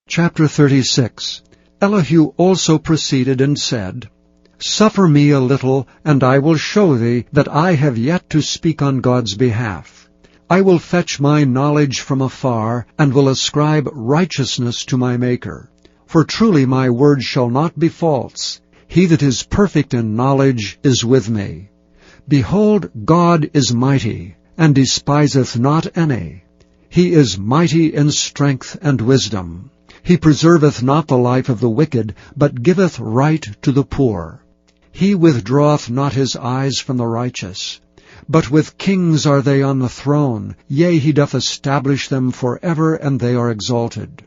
Chapter 36. Elihu also proceeded and said, Suffer me a little, and I will show thee that I have yet to speak on God's behalf. I will fetch my knowledge from afar, and will ascribe righteousness to my Maker. For truly my word shall not be false. He that is perfect in knowledge is with me. Behold, God is mighty, and despiseth not any. He is mighty in strength and wisdom. He preserveth not the life of the wicked, but giveth right to the poor. He withdraweth not his eyes from the righteous. But with kings are they on the throne, yea, he doth establish them forever, and they are exalted.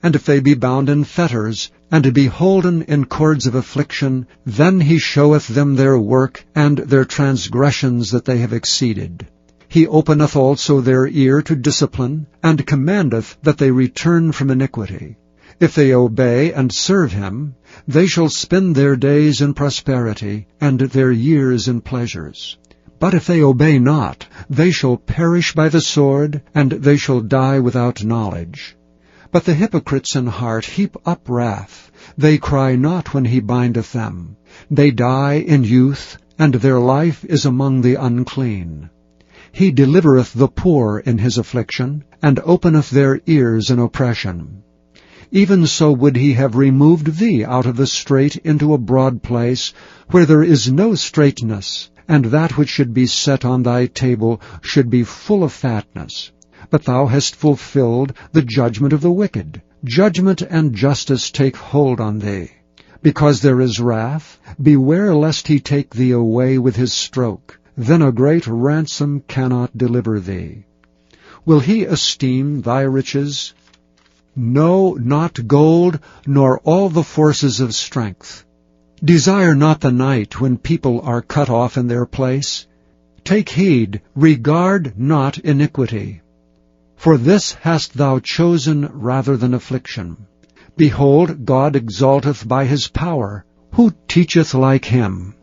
And if they be bound in fetters, and beholden in cords of affliction, then he showeth them their work, and their transgressions that they have exceeded. He openeth also their ear to discipline, and commandeth that they return from iniquity. If they obey and serve him, they shall spend their days in prosperity, and their years in pleasures. But if they obey not, they shall perish by the sword, and they shall die without knowledge. But the hypocrites in heart heap up wrath. They cry not when he bindeth them. They die in youth, and their life is among the unclean. He delivereth the poor in his affliction, and openeth their ears in oppression. Even so would he have removed thee out of the strait into a broad place, where there is no straightness, and that which should be set on thy table should be full of fatness. But thou hast fulfilled the judgment of the wicked. Judgment and justice take hold on thee. Because there is wrath, beware lest he take thee away with his stroke. Then a great ransom cannot deliver thee. Will he esteem thy riches? No, not gold, nor all the forces of strength. Desire not the night when people are cut off in their place. Take heed, regard not iniquity. For this hast thou chosen rather than affliction. Behold, God exalteth by his power. Who teacheth like him?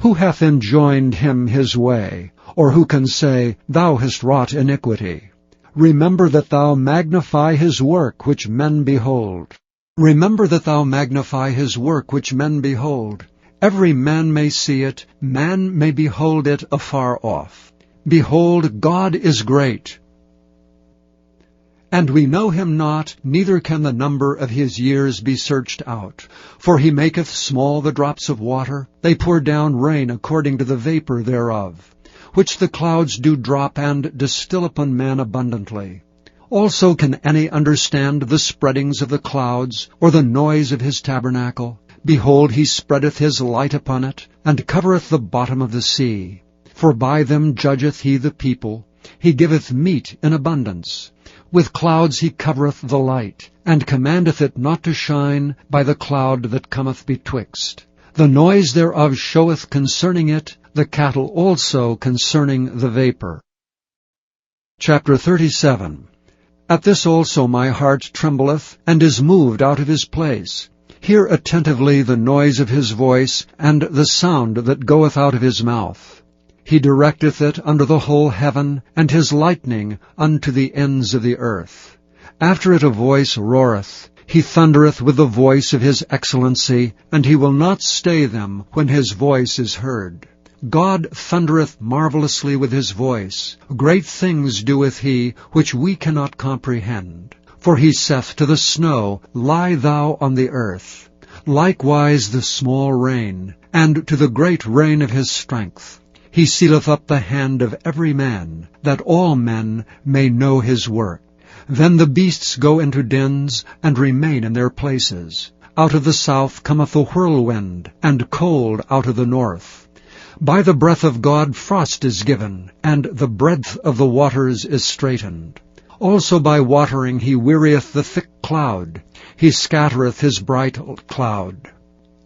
Who hath enjoined him his way? Or who can say, Thou hast wrought iniquity? Remember that thou magnify his work which men behold. Remember that thou magnify his work which men behold. Every man may see it, man may behold it afar off. Behold, God is great. And we know him not, neither can the number of his years be searched out. For he maketh small the drops of water, they pour down rain according to the vapor thereof, which the clouds do drop and distill upon man abundantly. Also can any understand the spreadings of the clouds, or the noise of his tabernacle? Behold, he spreadeth his light upon it, and covereth the bottom of the sea. For by them judgeth he the people, he giveth meat in abundance. With clouds he covereth the light, and commandeth it not to shine by the cloud that cometh betwixt. The noise thereof showeth concerning it, the cattle also concerning the vapor. Chapter 37. At this also my heart trembleth, and is moved out of his place. Hear attentively the noise of his voice, and the sound that goeth out of his mouth. He directeth it under the whole heaven, and his lightning unto the ends of the earth. After it a voice roareth. He thundereth with the voice of his excellency, and he will not stay them when his voice is heard. God thundereth marvelously with his voice. Great things doeth he, which we cannot comprehend. For he saith to the snow, Lie thou on the earth. Likewise the small rain, and to the great rain of his strength. He sealeth up the hand of every man, that all men may know his work. Then the beasts go into dens, and remain in their places. Out of the south cometh the whirlwind, and cold out of the north. By the breath of God frost is given, and the breadth of the waters is straitened. Also by watering he wearieth the thick cloud. He scattereth his bright cloud.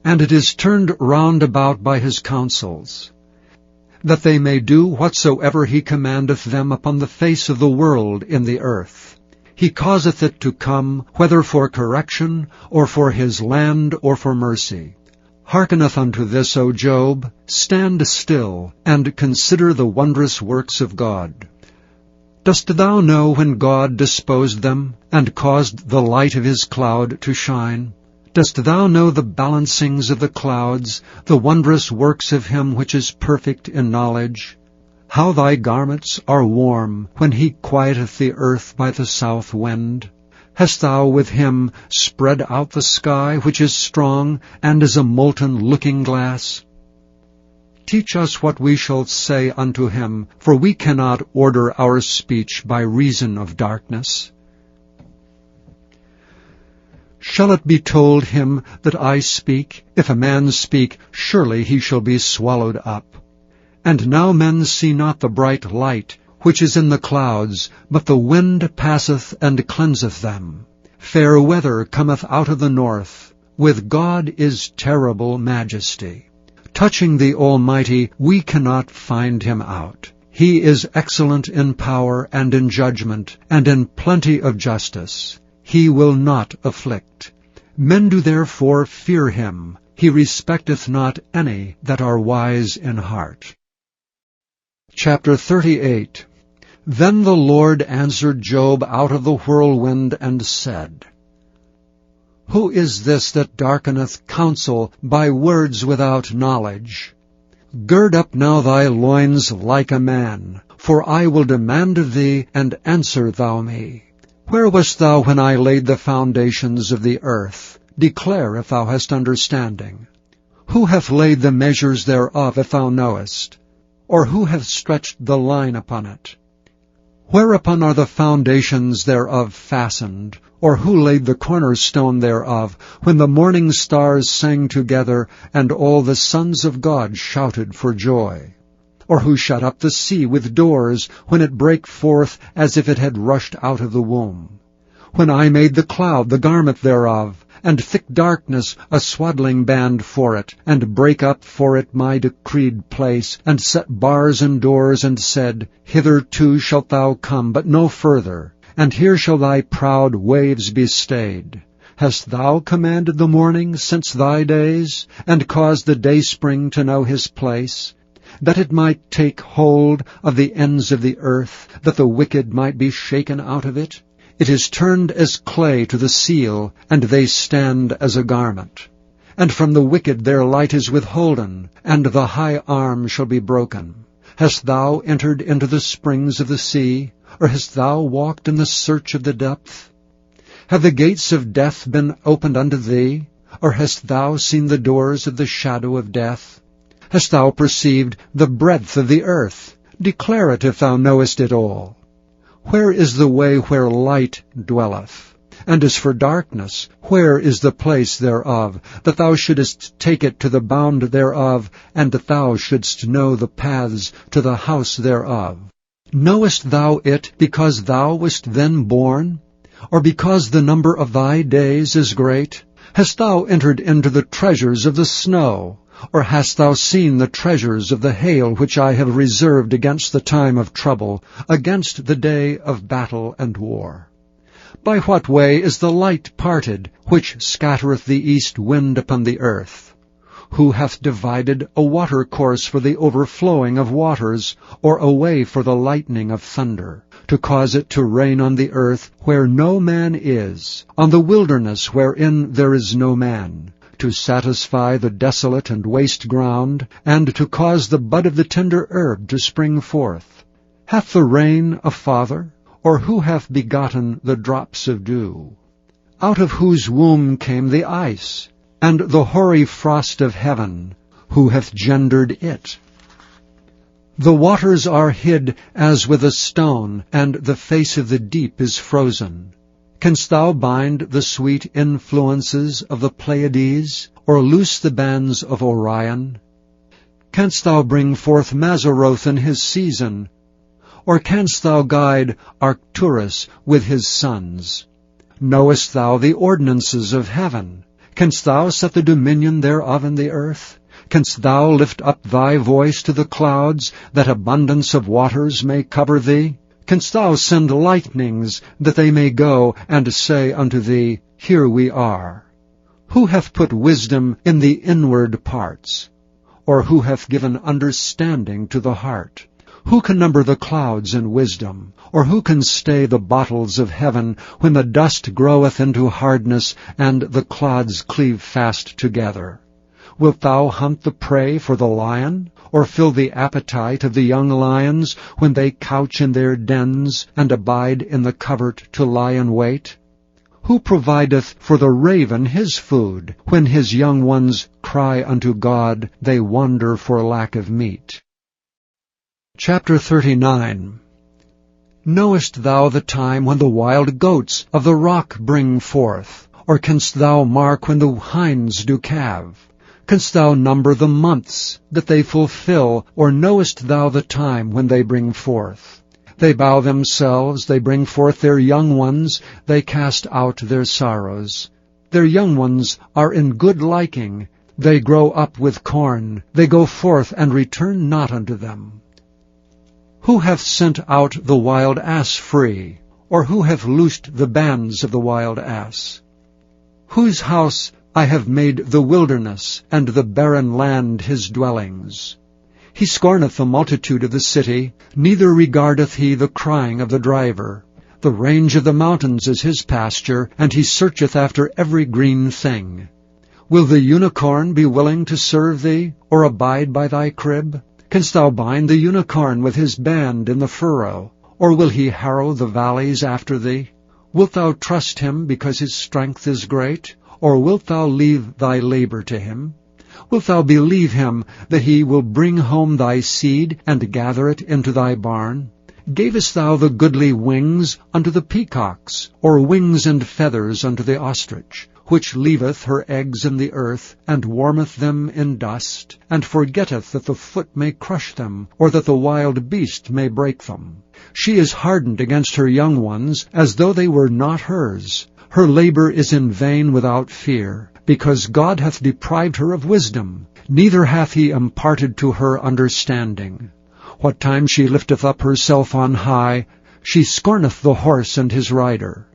And it is turned round about by his counsels, that they may do whatsoever he commandeth them upon the face of the world in the earth. He causeth it to come, whether for correction, or for his land, or for mercy. Hearkeneth unto this, O Job. Stand still, and consider the wondrous works of God. Dost thou know when God disposed them, and caused the light of his cloud to shine? Dost thou know the balancings of the clouds, the wondrous works of him which is perfect in knowledge? How thy garments are warm, when he quieteth the earth by the south wind. Hast thou with him spread out the sky, which is strong, and is a molten looking-glass? Teach us what we shall say unto him, for we cannot order our speech by reason of darkness. Shall it be told him that I speak? If a man speak, surely he shall be swallowed up. And now men see not the bright light, which is in the clouds, but the wind passeth and cleanseth them. Fair weather cometh out of the north. With God is terrible majesty. Touching the Almighty, we cannot find him out. He is excellent in power and in judgment, and in plenty of justice. He will not afflict. Men do therefore fear him. He respecteth not any that are wise in heart. Chapter 38. Then the Lord answered Job out of the whirlwind, and said, Who is this that darkeneth counsel by words without knowledge? Gird up now thy loins like a man, for I will demand of thee, and answer thou me. Where wast thou when I laid the foundations of the earth? Declare if thou hast understanding. Who hath laid the measures thereof, if thou knowest? Or who hath stretched the line upon it? Whereupon are the foundations thereof fastened? Or who laid the cornerstone thereof, when the morning stars sang together, and all the sons of God shouted for joy? Or who shut up the sea with doors, when it brake forth as if it had rushed out of the womb? When I made the cloud the garment thereof, and thick darkness a swaddling band for it, and brake up for it my decreed place, and set bars and doors, and said, Hitherto shalt thou come, but no further, and here shall thy proud waves be stayed. Hast thou commanded the morning since thy days, and caused the dayspring to know his place, that it might take hold of the ends of the earth, that the wicked might be shaken out of it? It is turned as clay to the seal, and they stand as a garment. And from the wicked their light is withholden, and the high arm shall be broken. Hast thou entered into the springs of the sea, or hast thou walked in the search of the depth? Have the gates of death been opened unto thee, or hast thou seen the doors of the shadow of death? Hast thou perceived the breadth of the earth? Declare it if thou knowest it all. Where is the way where light dwelleth? And as for darkness, where is the place thereof, that thou shouldest take it to the bound thereof, and that thou shouldst know the paths to the house thereof? Knowest thou it because thou wast then born? Or because the number of thy days is great? Hast thou entered into the treasures of the snow? Or hast thou seen the treasures of the hail, which I have reserved against the time of trouble, against the day of battle and war? By what way is the light parted, which scattereth the east wind upon the earth? Who hath divided a watercourse for the overflowing of waters, or a way for the lightning of thunder, to cause it to rain on the earth where no man is, on the wilderness wherein there is no man, to satisfy the desolate and waste ground, and to cause the bud of the tender herb to spring forth? Hath the rain a father? Or who hath begotten the drops of dew? Out of whose womb came the ice, and the hoary frost of heaven? Who hath gendered it? The waters are hid as with a stone, and the face of the deep is frozen. Canst thou bind the sweet influences of the Pleiades, or loose the bands of Orion? Canst thou bring forth Mazzaroth in his season? Or canst thou guide Arcturus with his sons? Knowest thou the ordinances of heaven? Canst thou set the dominion thereof in the earth? Canst thou lift up thy voice to the clouds, that abundance of waters may cover thee? Canst thou send lightnings, that they may go and say unto thee, Here we are? Who hath put wisdom in the inward parts? Or who hath given understanding to the heart? Who can number the clouds in wisdom? Or who can stay the bottles of heaven, when the dust groweth into hardness, and the clods cleave fast together? Wilt thou hunt the prey for the lion, or fill the appetite of the young lions, when they couch in their dens, and abide in the covert to lie in wait? Who provideth for the raven his food? When his young ones cry unto God, they wander for lack of meat. Chapter 39. Knowest thou the time when the wild goats of the rock bring forth? Or canst thou mark when the hinds do calve? Canst thou number the months that they fulfill? Or knowest thou the time when they bring forth? They bow themselves, they bring forth their young ones, they cast out their sorrows. Their young ones are in good liking, they grow up with corn, they go forth and return not unto them. Who hath sent out the wild ass free? Or who hath loosed the bands of the wild ass? Whose house I have made the wilderness, and the barren land his dwellings. He scorneth the multitude of the city, neither regardeth he the crying of the driver. The range of the mountains is his pasture, and he searcheth after every green thing. Will the unicorn be willing to serve thee, or abide by thy crib? Canst thou bind the unicorn with his band in the furrow? Or will he harrow the valleys after thee? Wilt thou trust him because his strength is great? Or wilt thou leave thy labor to him? Wilt thou believe him that he will bring home thy seed, and gather it into thy barn? Gavest thou the goodly wings unto the peacocks, or wings and feathers unto the ostrich, which leaveth her eggs in the earth, and warmeth them in dust, and forgetteth that the foot may crush them, or that the wild beast may break them? She is hardened against her young ones, as though they were not hers. Her labor is in vain without fear, because God hath deprived her of wisdom, neither hath he imparted to her understanding. What time she lifteth up herself on high, she scorneth the horse and his rider.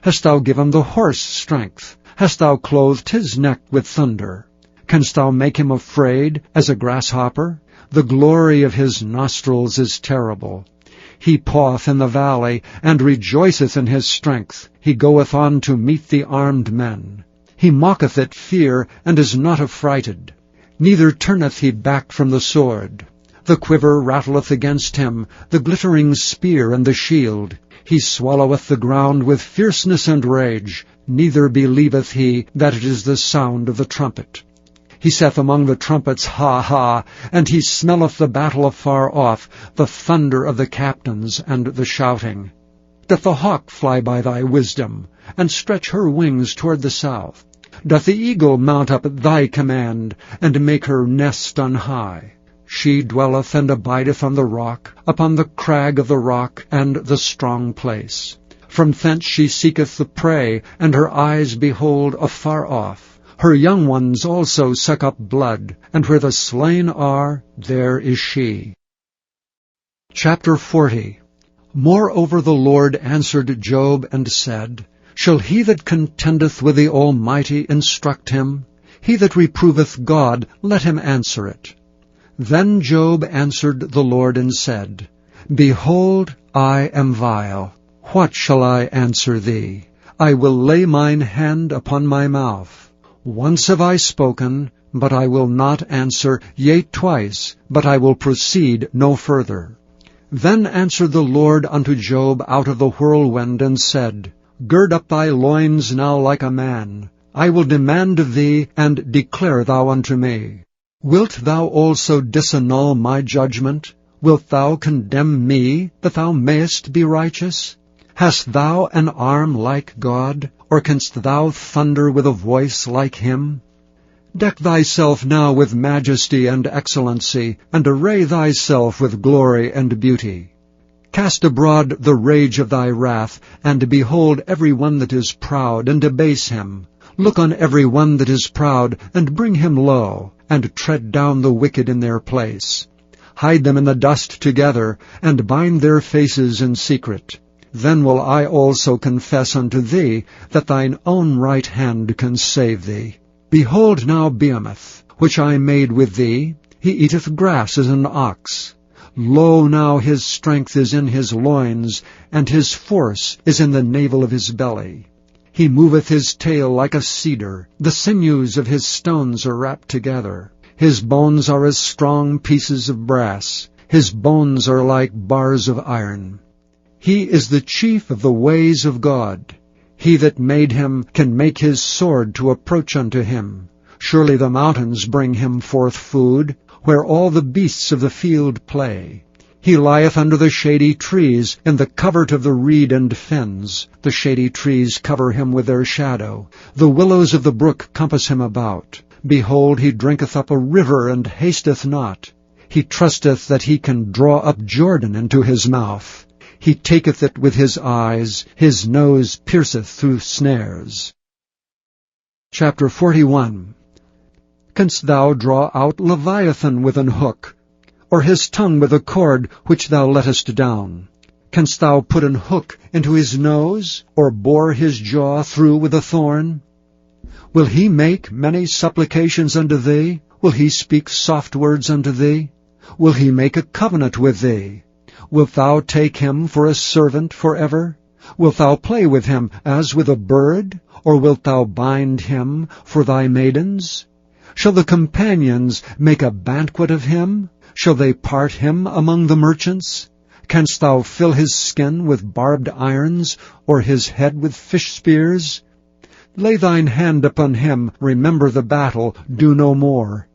Hast thou given the horse strength? Hast thou clothed his neck with thunder? Canst thou make him afraid as a grasshopper? The glory of his nostrils is terrible. He paweth in the valley, and rejoiceth in his strength. He goeth on to meet the armed men. He mocketh at fear, and is not affrighted. Neither turneth he back from the sword. The quiver rattleth against him, the glittering spear and the shield. He swalloweth the ground with fierceness and rage, neither believeth he that it is the sound of the trumpet. He saith among the trumpets, Ha, ha, and he smelleth the battle afar off, the thunder of the captains and the shouting. Doth the hawk fly by thy wisdom, and stretch her wings toward the south? Doth the eagle mount up at thy command, and make her nest on high? She dwelleth and abideth on the rock, upon the crag of the rock and the strong place. From thence she seeketh the prey, and her eyes behold afar off. Her young ones also suck up blood, and where the slain are, there is she. Chapter 40. Moreover the Lord answered Job and said, Shall he that contendeth with the Almighty instruct him? He that reproveth God, let him answer it. Then Job answered the Lord and said, Behold, I am vile. What shall I answer thee? I will lay mine hand upon my mouth. Once have I spoken, but I will not answer, yea, twice, but I will proceed no further. Then answered the Lord unto Job out of the whirlwind, and said, Gird up thy loins now like a man. I will demand of thee, and declare thou unto me. Wilt thou also disannul my judgment? Wilt thou condemn me, that thou mayest be righteous? Hast thou an arm like God, or canst thou thunder with a voice like him? Deck thyself now with majesty and excellency, and array thyself with glory and beauty. Cast abroad the rage of thy wrath, and behold every one that is proud, and abase him. Look on every one that is proud, and bring him low, and tread down the wicked in their place. Hide them in the dust together, and bind their faces in secret. Then will I also confess unto thee that thine own right hand can save thee. Behold now Behemoth, which I made with thee, he eateth grass as an ox. Lo, now his strength is in his loins, and his force is in the navel of his belly. He moveth his tail like a cedar, the sinews of his stones are wrapped together. His bones are as strong pieces of brass, his bones are like bars of iron. He is the chief of the ways of God. He that made him can make his sword to approach unto him. Surely the mountains bring him forth food, where all the beasts of the field play. He lieth under the shady trees, in the covert of the reed and fens. The shady trees cover him with their shadow. The willows of the brook compass him about. Behold, he drinketh up a river, and hasteth not. He trusteth that he can draw up Jordan into his mouth. He taketh it with his eyes. His nose pierceth through snares. Chapter 41. Canst thou draw out Leviathan with an hook, or his tongue with a cord which thou lettest down? Canst thou put an hook into his nose, or bore his jaw through with a thorn? Will he make many supplications unto thee? Will he speak soft words unto thee? Will he make a covenant with thee? Wilt thou take him for a servant forever? Wilt thou play with him as with a bird? Or wilt thou bind him for thy maidens? Shall the companions make a banquet of him? Shall they part him among the merchants? Canst thou fill his skin with barbed irons, or his head with fish spears? Lay thine hand upon him, remember the battle, do no more.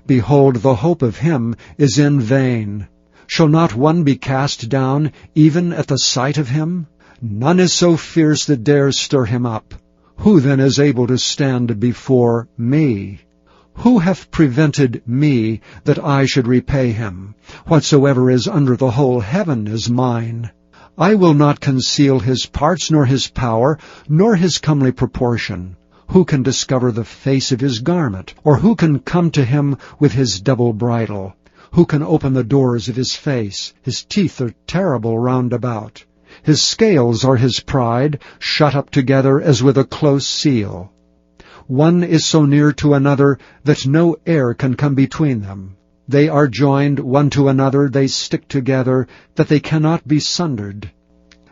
Behold, the hope of him is in vain. Shall not one be cast down, even at the sight of him? None is so fierce that dares stir him up. Who then is able to stand before me? Who hath prevented me that I should repay him? Whatsoever is under the whole heaven is mine. I will not conceal his parts, nor his power, nor his comely proportion. Who can discover the face of his garment? Or who can come to him with his double bridle? Who can open the doors of his face? His teeth are terrible round about. His scales are his pride, shut up together as with a close seal. One is so near to another that no air can come between them. They are joined one to another, they stick together, that they cannot be sundered.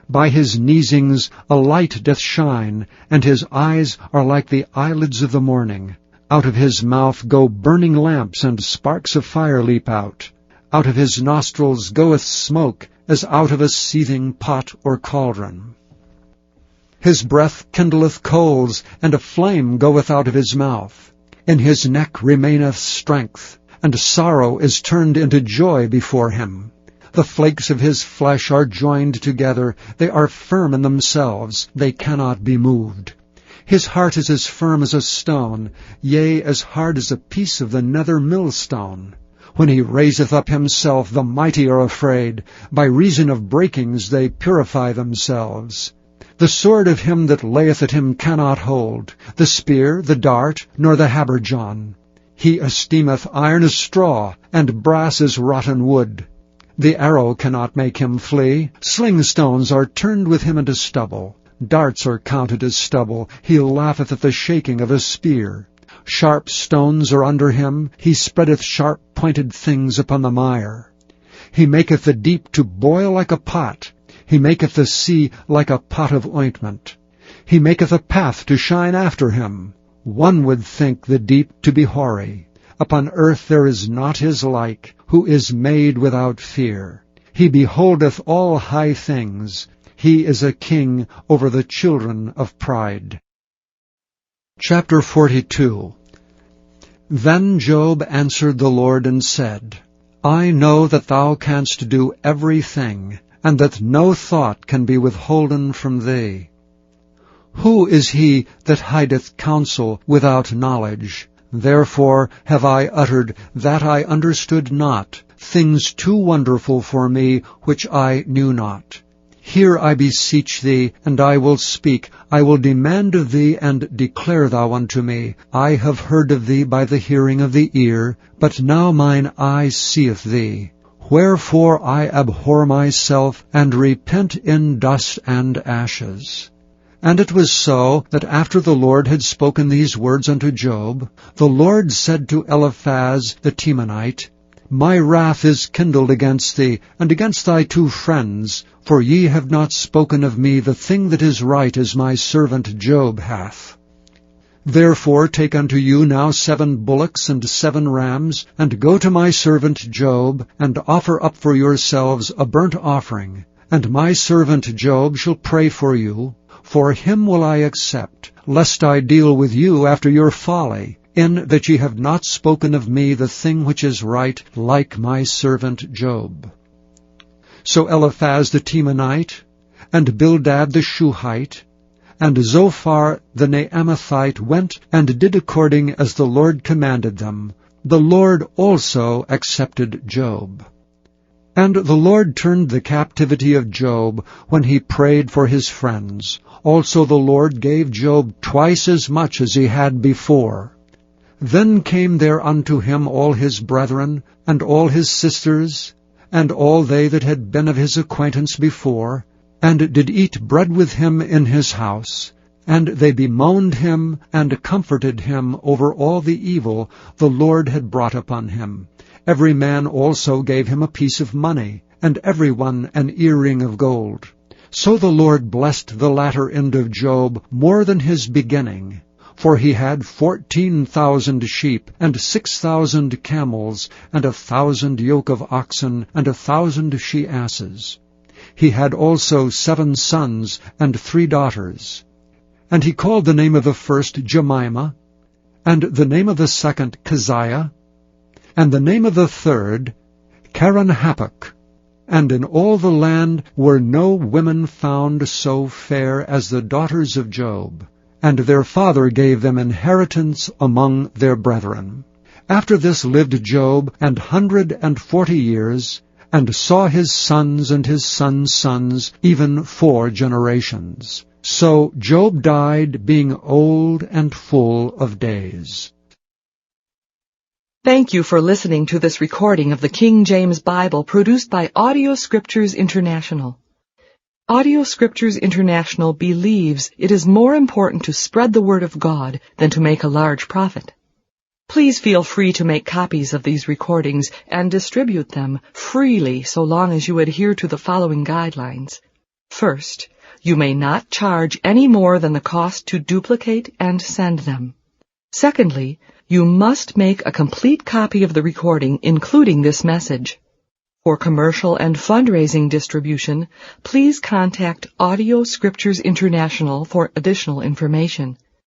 By his neesings a light doth shine, and his eyes are like the eyelids of the morning. Out of his mouth go burning lamps, and sparks of fire leap out. Out of his nostrils goeth smoke, as out of a seething pot or cauldron. His breath kindleth coals, and a flame goeth out of his mouth. In his neck remaineth strength, and sorrow is turned into joy before him. The flakes of his flesh are joined together, they are firm in themselves, they cannot be moved. His heart is as firm as a stone, yea, as hard as a piece of the nether millstone. When he raiseth up himself, the mighty are afraid. By reason of breakings they purify themselves. The sword of him that layeth at him cannot hold, the spear, the dart, nor the habergeon. He esteemeth iron as straw, and brass as rotten wood. The arrow cannot make him flee. Sling stones are turned with him into stubble. Darts are counted as stubble. He laugheth at the shaking of a spear. Sharp stones are under him. He spreadeth sharp-pointed things upon the mire. He maketh the deep to boil like a pot. He maketh the sea like a pot of ointment. He maketh a path to shine after him. One would think the deep to be hoary. Upon earth there is not his like, who is made without fear. He beholdeth all high things. He is a king over the children of pride. Chapter 42. Then Job answered the Lord and said, I know that thou canst do everything, and that no thought can be withholden from thee. Who is he that hideth counsel without knowledge? Therefore have I uttered that I understood not, things too wonderful for me which I knew not. Hear, I beseech thee, and I will speak. I will demand of thee, and declare thou unto me. I have heard of thee by the hearing of the ear, but now mine eye seeth thee. Wherefore I abhor myself, and repent in dust and ashes. And it was so, that after the Lord had spoken these words unto Job, the Lord said to Eliphaz the Temanite, My wrath is kindled against thee, and against thy 2 friends, for ye have not spoken of me the thing that is right, as my servant Job hath. Therefore take unto you now 7 bullocks and 7 rams, and go to my servant Job, and offer up for yourselves a burnt offering. And my servant Job shall pray for you, for him will I accept, lest I deal with you after your folly, in that ye have not spoken of me the thing which is right, like my servant Job. So Eliphaz the Temanite, and Bildad the Shuhite, and Zophar the Naamathite went and did according as the Lord commanded them. The Lord also accepted Job. And the Lord turned the captivity of Job when he prayed for his friends. Also the Lord gave Job twice as much as he had before. Then came there unto him all his brethren, and all his sisters, and all they that had been of his acquaintance before, and did eat bread with him in his house. And they bemoaned him, and comforted him over all the evil the Lord had brought upon him. Every man also gave him a piece of money, and every one an earring of gold. So the Lord blessed the latter end of Job more than his beginning. For he had 14,000 sheep, and 6,000 camels, and 1,000 yoke of oxen, and 1,000 she-asses. He had also 7 sons, and 3 daughters. And he called the name of the first Jemimah, and the name of the second Keziah, and the name of the third Kerenhappuch. And in all the land were no women found so fair as the daughters of Job. And their father gave them inheritance among their brethren. After this lived Job 140 years, and saw his sons and his sons' sons, even 4 generations. So Job died, being old and full of days. Thank you for listening to this recording of the King James Bible produced by Audio Scriptures International. Audio Scriptures International believes it is more important to spread the Word of God than to make a large profit. Please feel free to make copies of these recordings and distribute them freely so long as you adhere to the following guidelines. First, you may not charge any more than the cost to duplicate and send them. Secondly, you must make a complete copy of the recording, including this message. For commercial and fundraising distribution, please contact Audio Scriptures International for additional information.